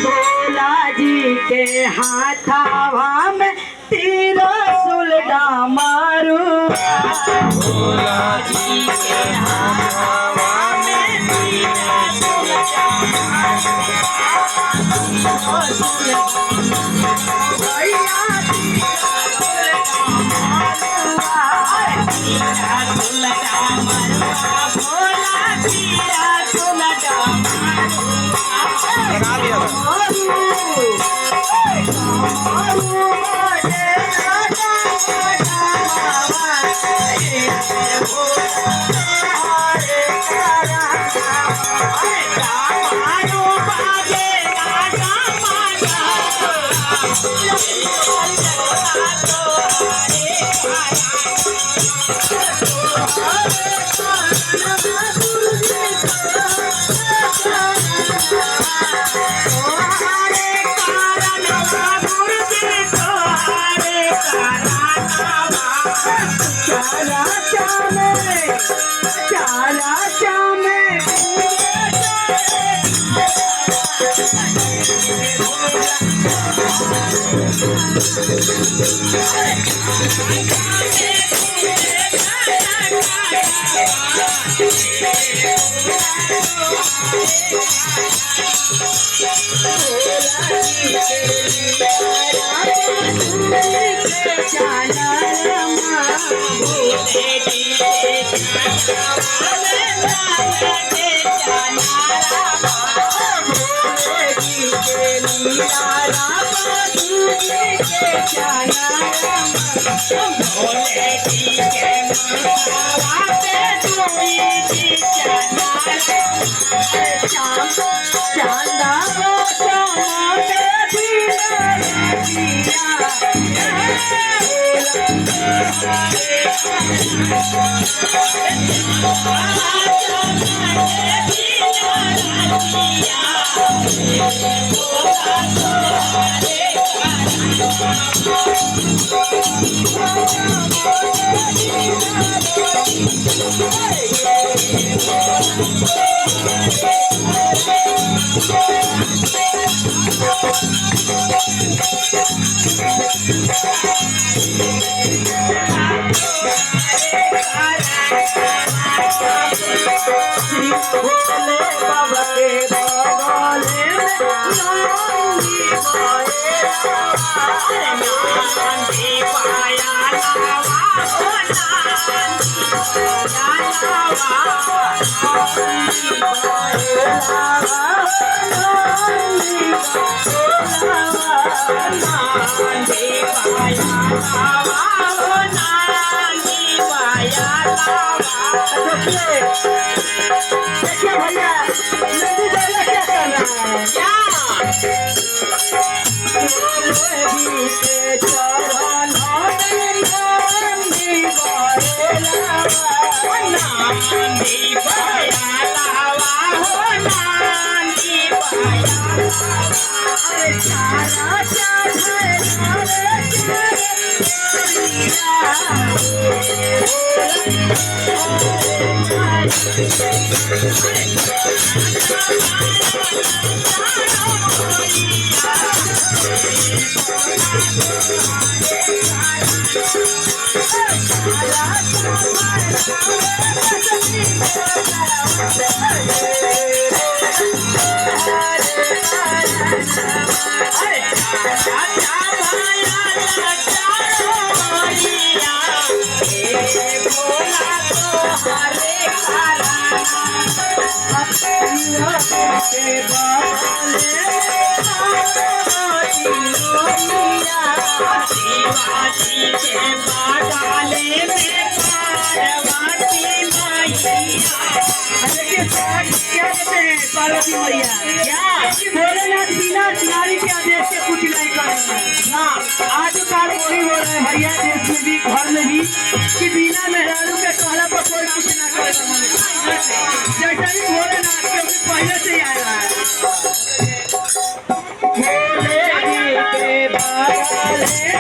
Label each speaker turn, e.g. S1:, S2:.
S1: भोला जी के हाथावा में त्रिशूल डमरू,
S2: भोला जी के हाथावा में त्रिशूल
S1: देखिए भैया नंदी दैया क्या कर रहा है, पार्वती मैया भोलेनाथ बिना नारी के आदेश से कुछ नहीं करेंगे। आज काल वही हो रहे हैं भैया देश में भी घर में भी कि बिना मेहरारू के कहला पर कोई कुछ ना करेगा। जैसा भी भोलेनाथ के पहले से ही आ रहा है। भोले